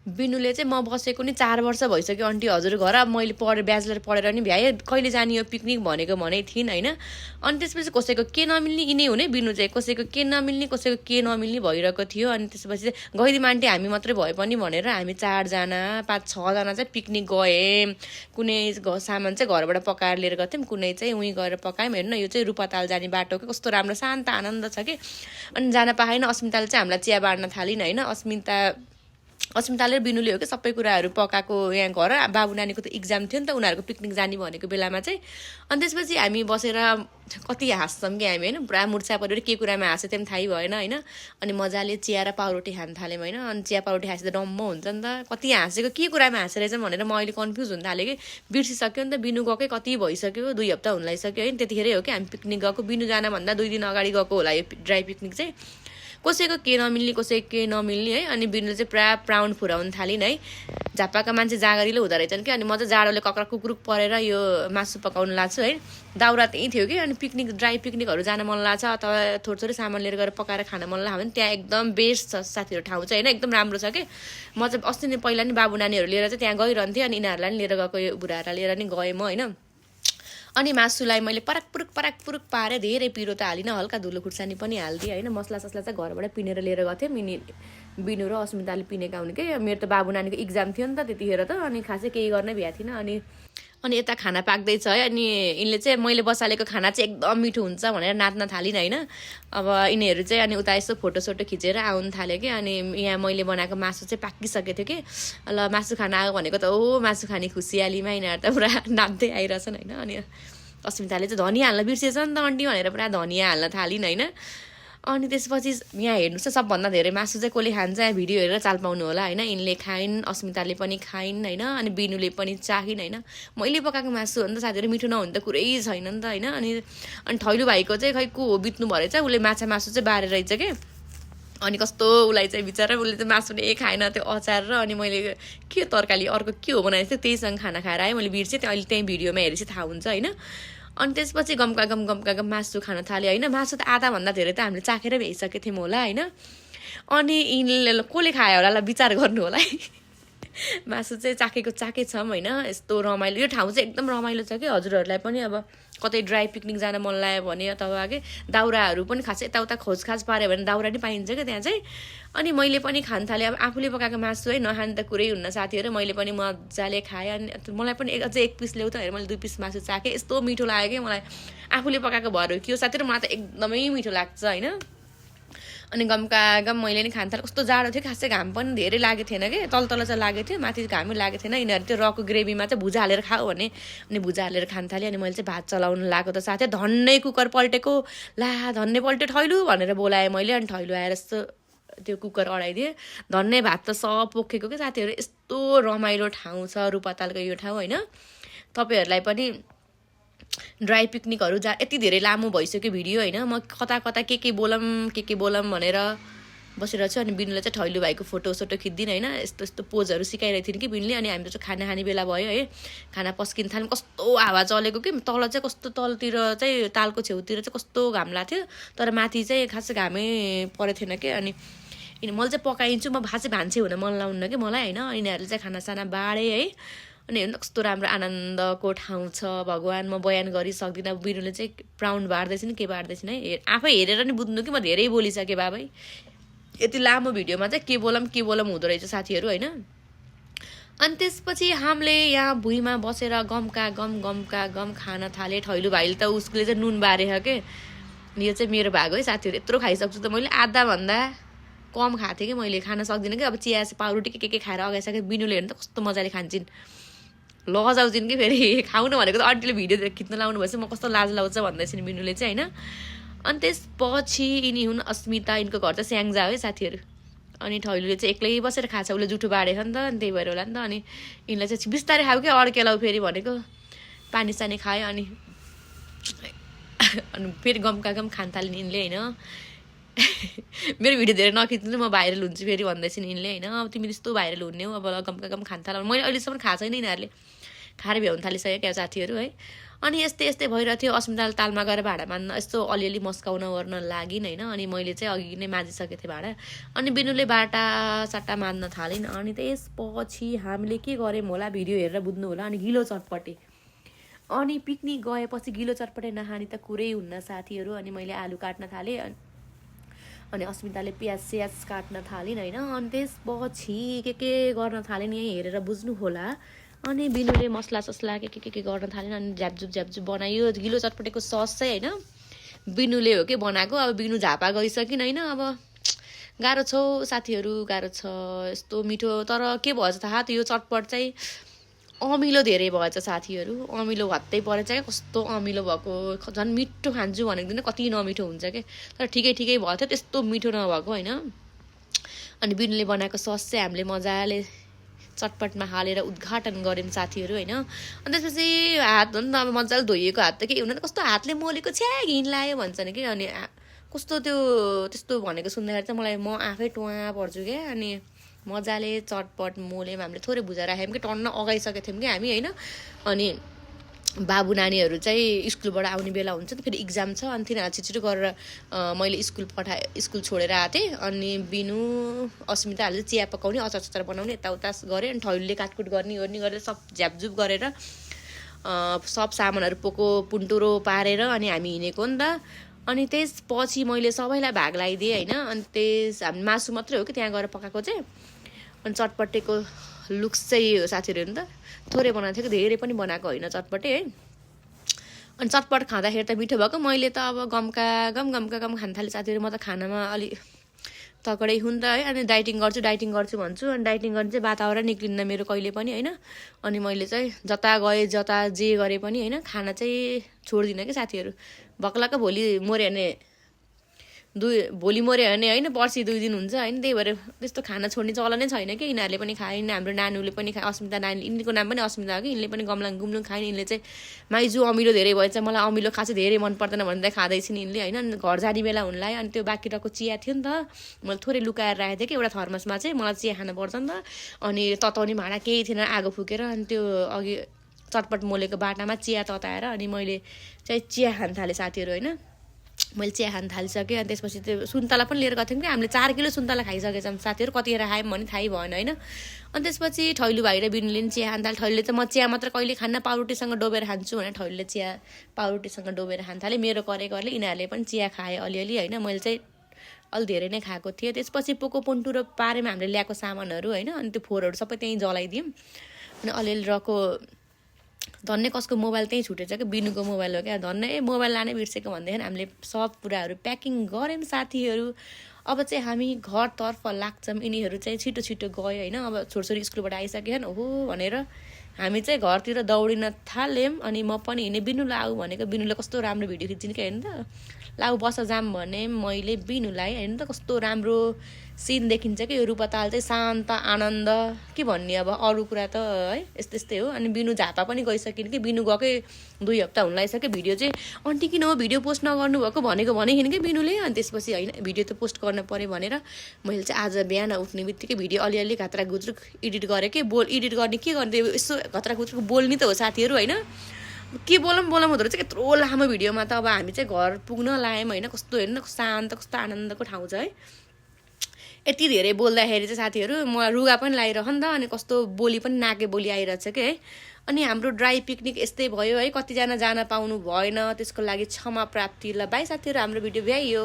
बिनुले चाहिँ म बसेको नि 4 वर्ष भइसक्यो आन्टी हजुर घर मैले ब्याचलर पढेर नि भ्याएँ कहिले जाने यो पिकनिक भनेको भने थिइन् होइन अनि त्यसपछि कसैको के नमिल्ने यिनै हुने बिनु चाहिँ कसैको के नमिल्ने कसैको के नमिल्ने भइरहेको थियो अनि त्यसपछि चाहिँ गइदिउँ आन्टी हामी मात्रै भए पनि भनेर हामी 4 जना 5-6 जना चाहिँ पिकनिक गएँ कुनै सामान चाहिँ घरबाट पकाएर लिएर गएको थियौँ कुनै चाहिँ उहीँ गएर पकायौँ हेर्नु यो चाहिँ रूपाताल जाने बाटो के कस्तो राम्रो शान्त आनन्द छ कि अनि जान पाएन अस्मिताले चाहिँ हामीलाई चिया बाँड्न थालिन् होइन अस्मिताले र बिनुले हो कि सबै कुराहरू पकाएको यहाँ घर बाबु नानीको त इक्जाम थियो नि त उनीहरूको पिकनिक जाने भनेको बेलामा चाहिँ अनि त्यसपछि हामी बसेर कति हाँस्छौँ कि हामी होइन पुरा मुर्छा परेर के कुरामा हाँस्यो त्यो पनि थाहै भएन होइन अनि मजाले चिया र पाउरोटी खान थाल्यौँ होइन अनि चिया पाउरोटी खाएपछि त डम्म हुन्छ नि त कति हाँसेको के कुरामा हाँसेर चाहिँ भनेर म अहिले कन्फ्युज हुन थालेँ कि बिर्सिसक्यो नि त बिनु गएकै कति भइसक्यो 2 हप्ता हुन लागिसक्यो होइन त्यतिखेरै हो कि हामी पिकनिक गएको बिनु जानुभन्दा 2 दिन अगाडि गएको होला यो ड्राई पिकनिक चाहिँ कसैको के नमिल्ने कसैको के नमिल्ने है अनि बिनुले चाहिँ पुरा प्राउड फुराउन थालिन् है झापाका मान्छे जागरिलो हुँदो रहेछन् कि अनि म चाहिँ जाडोले कक्रा कुक्रुक परेर यो मासु पकाउनु लाग्छु है दाउरा त्यहीँ थियो कि अनि ड्राई पिकनिकहरू जान मन लाग्छ अथवा थोरै सामान लिएर गएर पकाएर खान मन लाग्यो भने त्यहाँ एकदम बेस्ट छ साथीहरू ठाउँ चाहिँ होइन एकदम राम्रो छ कि म चाहिँ अस्ति नै पहिला नि बाबु नानीहरू लिएर चाहिँ त्यहाँ गइरहन्थेँ अनि यिनीहरूलाई नि लिएर गएको यो बुढाहरूलाई लिएर नि गएँ म होइन अनि मासुलाई मैले पराक पुरुक पारेँ धेरै पिरो त हालिनँ हल्का धुलो खुर्सानी पनि हालिदिएँ होइन मसला ससला चाहिँ घरबाट पिनेर लिएर गएको थिएँ बिनु र अस्मिताले पिनेका हुने कि मेरो त बाबु नानीको इक्जाम थियो नि त त्यतिखेर त अनि खासै केही गर्नै भ्या थिइनँ अनि यता खाना पाक्दैछ है अनि यिनले चाहिँ मैले बसालेको खाना चाहिँ एकदम मिठो हुन्छ भनेर नाच्न थालिन् होइन अब यिनीहरू चाहिँ अनि उता यसो फोटोसोटो खिचेर आउनु थाल्यो कि अनि यहाँ मैले बनाएको मासु चाहिँ पाकिसकेको थियो कि ल मासु खाना आयो भनेको त मासु खाने खुसियालीमा यिनीहरू त पुरा नाच्दै आइरहेछन् होइन अनि अस्मिताले चाहिँ धनिया हाल्न बिर्सेछ नि त आन्टी भनेर पुरा धनिया हाल्न थालिन् होइन अनि त्यसपछि यहाँ हेर्नुहोस् त सबभन्दा धेरै मासु चाहिँ कसले खान्छ यहाँ भिडियो हेरेर चाल पाउनु होला होइन यिनले खाइन् अस्मिताले पनि खाइन् होइन अनि बिनुले पनि चाखिन् होइन मैले पकाएको मासु हो नि त साथीहरू मिठो नहुने त कुरै छैन नि त होइन अनि थैलु भाइको चाहिँ खै को हो बित्नु भरे चाहिँ उसले मासु चाहिँ बारेर रहेछ कि अनि कस्तो उसलाई चाहिँ बिचरा उसले चाहिँ मासु नै खाएन त्यो अचार र अनि मैले के तरकारी अर्को के हो बनाएको थिएँ त्यहीसँग खाना खाएर आएँ मैले बिर्सेँ त्यो अहिले त्यहीँ भिडियोमा हेरेपछि थाहा हुन्छ होइन अनि त्यसपछि गम मासु खान थाल्यो होइन मासु त आधाभन्दा धेरै त हामीले चाखेर भ्याइसकेको थियौँ होला होइन अनि यिनले कसले खायो होला विचार गर्नु होला है मासु चाहिँ चाखेछौँ होइन यस्तो रमाइलो यो ठाउँ चाहिँ एकदम रमाइलो छ कि हजुरहरूलाई पनि अब कतै ड्राई पिकनिक जान मन लाग्यो भने अथवा के दाउराहरू पनि खास यताउता खोजखाज पाऱ्यो भने दाउरा नि पाइन्छ क्या त्यहाँ चाहिँ अनि मैले पनि खान थालेँ अब आफूले पकाएको मासु है नखाने त कुरै हुन्न साथीहरू मैले पनि मजाले खाएँ अनि मलाई पनि अझै 1 पिस ल्याउ त हेर मैले 2 पिस मासु चाखेँ यस्तो मिठो लाग्यो कि मलाई आफूले पकाएको भएर के हो साथीहरू मलाई त एकदमै मिठो लाग्छ होइन अनि गम मैले नि खान थालेँ कस्तो जाडो थियो खासै घाम पनि धेरै लागेको थिएन कि तल चाहिँ लागेको थियो माथि घामै लागेको थिएन यिनीहरू त्यो रकको ग्रेभीमा चाहिँ भुजा हालेर खाऊ भने अनि भुजा हालेर खान थालेँ अनि मैले चाहिँ भात चलाउनु लागेको त साथै धन्नै कुकर पल्टेको धन्नै पल्टे ठैलु भनेर बोलाएँ मैले अनि ठैलु आएर यस्तो त्यो कुकर अडाइदिएँ धन्नै भात त सब पोखेको कि साथीहरू यस्तो रमाइलो ठाउँ छ रूपातालको यो ठाउँ होइन तपाईँहरूलाई पनि ड्राई पिकनिकहरू यति धेरै लामो भइसक्यो भिडियो होइन म कता के बोलम भनेर बसेर छु अनि बिनुले चाहिँ ठैलु भाइको फोटोसोटो खिच्दिन् होइन यस्तो पोजहरू सिकाइरहेको थिइन् कि बिनुले अनि हामी चाहिँ खाना खाने बेला भयो है खाना पस्किन थाल्यौँ कस्तो हावा चलेको कि तल चाहिँ कस्तो तलतिर चाहिँ तालको छेउतिर चाहिँ कस्तो घाम लाग्थ्यो तर माथि चाहिँ खासै घामै परेको थिएन कि अनि मैले चाहिँ पकाइन्छु म भाषै भान्से हुन मन लाउन्न कि मलाई होइन यिनीहरूले चाहिँ खानासाना बाँडे है अनि हेर्नु कस्तो राम्रो आनन्दको ठाउँ छ भगवान् म बयान गरिसक्दिनँ बिनुले चाहिँ प्राउड बाँड्दैछन् के बाँड्दैछन् है आफै हेरेर नि बुझ्नु कि म धेरै बोलिसकेँ बाबै यति लामो भिडियोमा चाहिँ के बोलम हुँदो रहेछ साथीहरू होइन अनि त्यसपछि हामीले यहाँ भुइँमा बसेर गमका गम खान थालेँ ठैलु भाइले त उसले चाहिँ नुन बारेछ के यो चाहिँ मेरो भाग है साथीहरू यत्रो खाइसक्छु त मैले आधाभन्दा कम खाएको थिएँ कि मैले खान सक्दिनँ कि अब चिया पाउरोटी के खाएर अगाइसकेँ बिनुले हेर्नु त कस्तो मजाले खान्छन् लजाउँछिन् कि फेरि खाउनु भनेको त आन्टीले भिडियो खिच्न लाउनु भएछ म कस्तो लाज लाउँछ भन्दैछन् बिनुले चाहिँ होइन अनि त्यसपछि यिनी हुन् अस्मिता यिनको घर चाहिँ स्याङ्जा है साथीहरू अनि ठैलुले चाहिँ एक्लै बसेर खान्छ उसले जुठो बाँडेको नि त अनि त्यही भएर होला नि त अनि यिनलाई चाहिँ बिस्तारै खाऊ क्या अड्केलाउ फेरि भनेको पानी सानी खायो अनि फेरि गमका गम खान थालिन् यिनले होइन मेरो भिडियो धेरै नखिच्नु म भाइरल हुन्छु फेरि भन्दैछन् यिनले होइन अब तिमी त्यस्तो भाइरल हुने हो अब गमका गम खान थाल मैले अहिलेसम्म खाएको छैन यिनीहरूले खाएर भ्याउनु थालिसक्यो क्या साथीहरू है। अनि यस्तै यस्तै भइरहेको थियो। अस्मिताले तालमा गएर भाँडा मान्न यस्तो अलिअलि मस्काउन गर्न लागिन् होइन। अनि मैले चाहिँ अघि नै माझिसकेको थिएँ भाँडा। अनि बिनुले बाटा साटा मान्न थालिन्। अनि त्यसपछि हामीले के गऱ्यौँ होला भिडियो हेरेर बुझ्नु होला। अनि गिलो चटपटे, अनि पिकनिक गएपछि गिलो चटपटे नखाने त कुरै हुन्न साथीहरू। अनि मैले आलु काट्न थालेँ, अनि अस्मिताले प्याज स्याज काट्न थालिन् होइन। अनि त्यसपछि के गर्न थालिन् यहीँ हेरेर बुझ्नु होला। अनि बिनुले मसला ससला के गर्न थालेन। अनि झ्यापझुप बनायो। गिलो चटपटेको सस चाहिँ होइन बिनुले हो कि बनाएको। अब बिनु झापा गइसकिन् होइन। अब गाह्रो छ साथीहरू, गाह्रो छ यस्तो मिठो। तर के भएछ थाहा, त्यो चटपट चाहिँ अमिलो धेरै भएछ साथीहरू। अमिलो हत्तै परेछ क्या, कस्तो अमिलो भएको। झन् मिठो खान्छु भनेको दिन कति नमिठो हुन्छ क्या। तर ठिकै भएको थियो, त्यस्तो मिठो नभएको होइन। अनि बिनुले बनाएको सस चाहिँ हामीले मजाले चटपटमा हालेर उद्घाटन गऱ्यौँ साथीहरू होइन। अनि त्यसपछि हात झन् अब मजाले धोइएको हात त के हुन कस्तो हातले मोलेको छ्या घिन लाग्यो भन्छ नि कि। अनि कस्तो त्यस्तो भनेको सुन्दाखेरि चाहिँ मलाई म आफै टुवा पर्छु क्या। अनि मजाले चटपट मोल्यौँ हामीले। थोरै भुजा राख्यौँ कि टन्न अगाइसकेको थियौँ कि हामी होइन। अनि बाबु नानीहरू चाहिँ स्कुलबाट आउने बेला हुन्छ नि, फेरि इक्जाम छ। अनि तिनीहरू छिटो गरेर मैले स्कुल छोडेर आएको थिएँ। अनि बिनु अस्मिताहरूले चिया पकाउने, अचार सचार बनाउने यताउता गरेँ। अनि ठैलुले काटकुट गर्ने गरेर सब झ्यापझुप गरेर सब सामानहरू पुन्टुरो पारेर अनि हामी हिँडेको नि त। अनि त्यसपछि मैले सबैलाई भाग लगाइदिएँ होइन। अनि हामी मासु मात्रै हो कि त्यहाँ गएर पकाएको चाहिँ। अनि चटपटेको लुक्स चाहिँ साथीहरू नि त थोरै बनाएको थियो कि धेरै पनि बनाएको होइन चटपटे है। अनि चटपट खाँदाखेरि त मिठो भएको। मैले त अब गम खान थालेँ साथीहरू। म त खानामा अलि तकडै हुँ नि त है। अनि डाइटिङ गर्छु भन्छु। अनि डाइटिङ गर्ने चाहिँ वातावरण निक्लिन्न मेरो कहिले पनि होइन। अनि मैले चाहिँ जता गएँ जता जे गरेँ पनि होइन खाना चाहिँ छोड्दिनँ कि साथीहरू। भक्लाको भोलि मऱ्यो भने होइन पर्सि 2 दिन हुन्छ होइन। त्यही भएर त्यस्तो खाना छोड्ने चलनै छैन कि। यिनीहरूले पनि खाइन्, हाम्रो नानीले पनि खाए। अस्मिता नानी, यिनीको नाम पनि अस्मिता हो कि। यिनले पनि गुम्लुङ खाइन्। यिनले चाहिँ माइजू अमिलो धेरै भएछ, मलाई अमिलो खासै धेरै मन पर्दैन भनेर खाँदैछिन् यिनले होइन। अनि घर जाने बेला हुन लाग्यो। अनि त्यो बाँकी रहेको चिया थियो नि त, मैले थोरै लुकाएर राखेको थिएँ कि एउटा थर्मसमा चाहिँ। मलाई चिया खानु पर्छ नि त। अनि तताउने भाँडा केही थिएन, आगो फुकेर। अनि त्यो अघि चटपट मोलेको बाटामा चिया तताएर अनि मैले चाहिँ चिया खान थालेँ साथीहरू होइन। मैले चिया खान थालिसकेँ। अनि त्यसपछि त्यो सुन्तला पनि लिएर गएको थियौँ कि हामीले। 4 किलो सुन्तला खाइसकेछौँ साथीहरू। कतिखेर खायौँ भने थाहै भएन होइन। अनि त्यसपछि ठैलु भाइ र बिनुले पनि चिया खान थाल्यो। ठैलुले चाहिँ म चिया मात्र कहिले खान्न, पाउरोटीसँग डोबेर खान्छु भने ठैलुले चिया पाउरोटीसँग डोबेर खान थालेँ। मेरो गरेकोहरूले यिनीहरूले पनि चिया खाएँ अलिअलि होइन। मैले चाहिँ अलि धेरै नै खाएको थिएँ। त्यसपछि पुन्टुरो पारेमा हामीले ल्याएको सामानहरू होइन। अनि त्यो फोहोरहरू सबै त्यहीँ जलाइदियौँ। अनि अलिअलि रहेको धन्य कसको मोबाइल त्यहीँ छुटेछ कि, बिनुको मोबाइल हो क्या। धन्य मोबाइल लानै बिर्सेको भन्दाखेरि हामीले सब कुराहरू प्याकिङ गऱ्यौँ साथीहरू। अब चाहिँ हामी घरतर्फ लाग्छौँ। यिनीहरू चाहिँ छिटो गयो होइन। अब छोरछोरी स्कुलबाट आइसकेछन् ओहो भनेर हामी चाहिँ घरतिर दौडिन थाल्यौँ। अनि म पनि हिँडेँ। बिनु लाऊ भनेको, बिनुले कस्तो राम्रो भिडियो खिच्ने कि हेर्नु त। लाऊ बस जाम भने मैले बिनुलाई हेर्नु त कस्तो राम्रो सिन देखिन्छ कि। यो रूपताल चाहिँ शान्त आनन्द के भन्ने। अब अरू कुरा त है यस्तै हो। अनि बिनु झापा पनि गइसकिन् कि। बिनु गएकै 2 हप्ता हुन लागिसक्यो। भिडियो चाहिँ आन्टी किन हो भिडियो पोस्ट नगर्नु भएको भनेदेखि कि बिनुले। अनि त्यसपछि होइन भिडियो त पोस्ट गर्न पऱ्यो भनेर मैले चाहिँ आज बिहान उठ्ने बित्तिकै भिडियो अलिअलि घात्रा गुज्रुक एडिट गरेँ कि। एडिट गर्ने के गर्ने, यसो घात्रा गुज्रुक बोल्ने त हो साथीहरू होइन। के बोलौँ हुँदो रहेछ यत्रो लामो भिडियोमा त। अब हामी चाहिँ घर पुग्न लाग्यौँ होइन। कस्तो हेर्नु न शान्त, कस्तो आनन्दको ठाउँ छ है। यति धेरै बोल्दाखेरि चाहिँ साथीहरू म रुगा पनि लागिरह नि त। अनि कस्तो बोली पनि नाके बोली आइरहेछ कि है। अनि हाम्रो ड्राई पिकनिक यस्तै भयो है। कतिजना जान पाउनु भएन, त्यसको लागि क्षमा प्राप्ति। ल बाई साथीहरू, हाम्रो भिडियो भ्याइयो।